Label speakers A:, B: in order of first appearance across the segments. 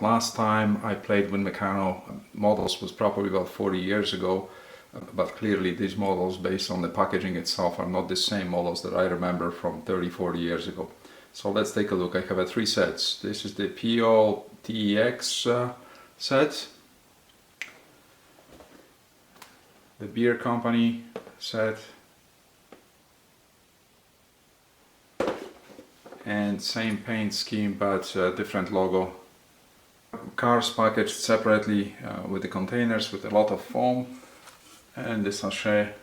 A: last time I played with Mehano models was probably about 40 years ago, but clearly these models, based on the packaging itself, are not the same models that I remember from 30-40 years ago. So let's take a look. I have 3 sets. This is the PO-TEX set, the beer company set, and same paint scheme but different logo. Cars packaged separately with the containers with a lot of foam, and the sachet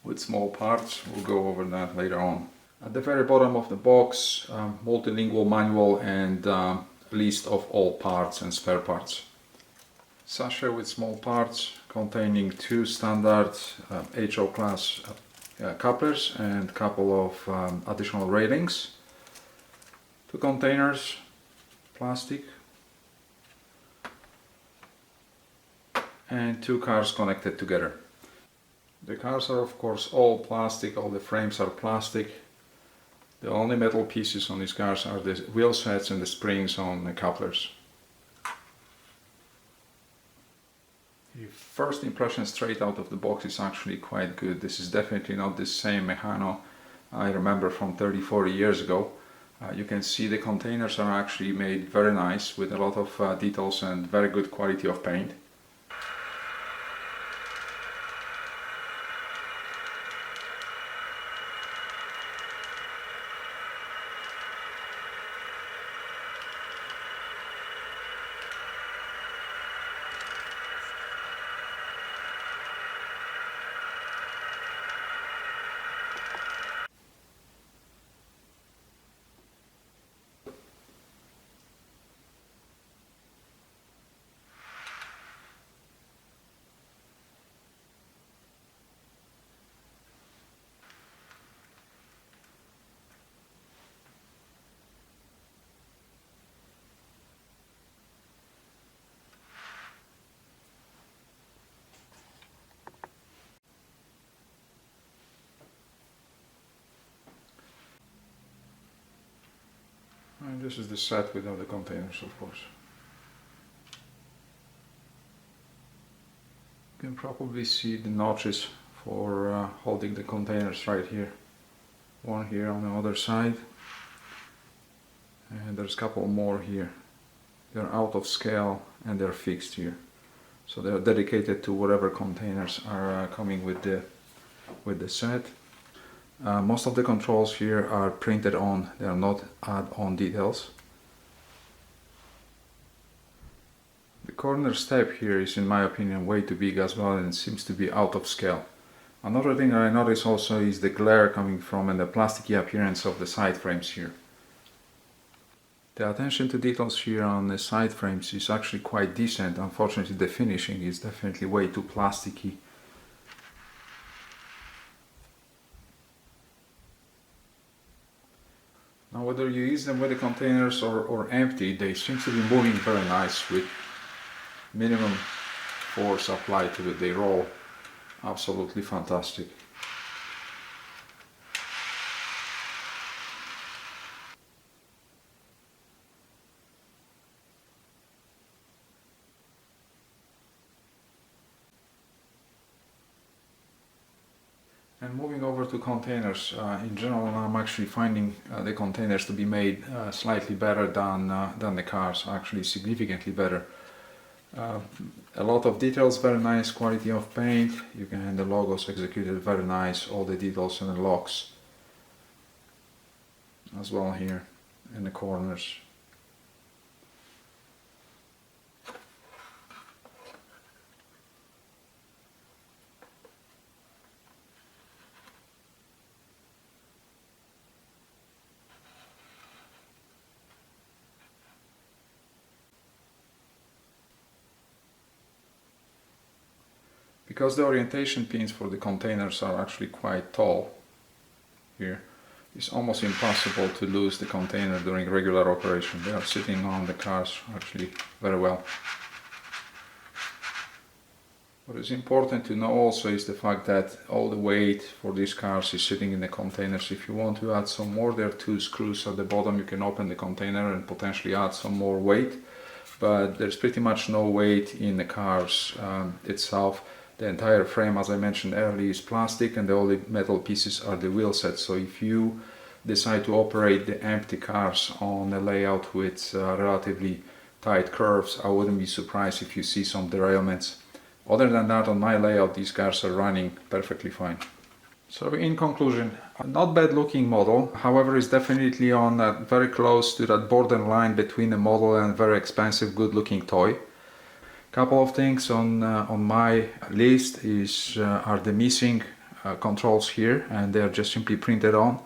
A: with small parts. We'll go over that later on. At the very bottom of the box, multilingual manual and list of all parts and spare parts. Sachet with small parts containing 2 standard HO class couplers and a couple of additional railings. 2 containers, plastic, and 2 cars connected together. The cars are of course all plastic, all the frames are plastic. The only metal pieces on these cars are the wheel sets and the springs on the couplers. The first impression straight out of the box is actually quite good. This is definitely not the same Mehano I remember from 30-40 years ago. You can see the containers are actually made very nice with a lot of details and very good quality of paint. And this is the set without the containers, of course. You can probably see the notches for holding the containers right here. One here on the other side, and there's a couple more here. They're out of scale and they're fixed here. So they're dedicated to whatever containers are coming with the set. Most of the controls here are printed on, they are not add-on details. The corner step here is, in my opinion, way too big as well, and seems to be out of scale. Another thing that I notice also is the glare coming from and the plasticky appearance of the side frames here. The attention to details here on the side frames is actually quite decent. Unfortunately, the finishing is definitely way too plasticky. Now, whether you use them with the containers or empty, they seem to be moving very nice with minimum force applied to it. They roll absolutely fantastic. And moving over to containers, in general I'm actually finding the containers to be made slightly better than the cars, actually significantly better. A lot of details, very nice quality of paint, the logos executed very nice, all the details and the locks as well here in the corners. Because the orientation pins for the containers are actually quite tall here, it's almost impossible to lose the container during regular operation. They are sitting on the cars actually very well. What is important to know also is the fact that all the weight for these cars is sitting in the containers. If you want to add some more, there are 2 screws at the bottom. You can open the container and potentially add some more weight. but there's pretty much no weight in the cars itself. The entire frame, as I mentioned earlier, is plastic, and the only metal pieces are the wheel sets. So if you decide to operate the empty cars on a layout with relatively tight curves, I wouldn't be surprised if you see some derailments. Other than that, on my layout, these cars are running perfectly fine. So in conclusion, not bad looking model, however it's definitely on very close to that borderline between a model and very expensive good looking toy. Couple of things on my list are the missing controls here, and they're just simply printed on.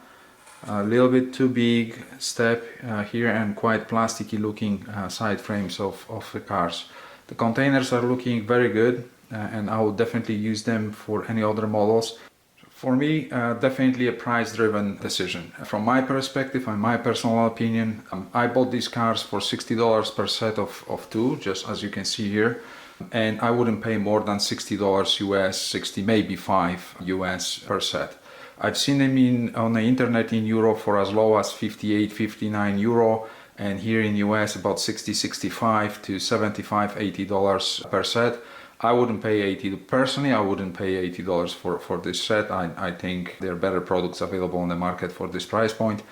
A: A little bit too big step here, and quite plasticky looking side frames of the cars. The containers are looking very good, and I would definitely use them for any other models. For me, definitely a price-driven decision. From my perspective and my personal opinion, I bought these cars for $60 per set of two, just as you can see here, and I wouldn't pay more than $60 US, 60 maybe 5 US per set. I've seen them on the internet in Europe for as low as 58, 59 euro, and here in US about 60, 65 to 75, $80 per set. I wouldn't pay personally I wouldn't pay $80 for this set. I think there are better products available on the market for this price point.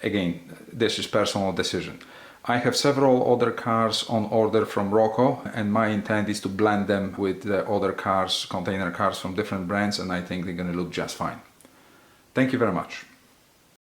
A: Again, this is personal decision. I have several other cars on order from Rocco, and my intent is to blend them with the other cars, container cars from different brands, and I think they're going to look just fine. Thank you very much.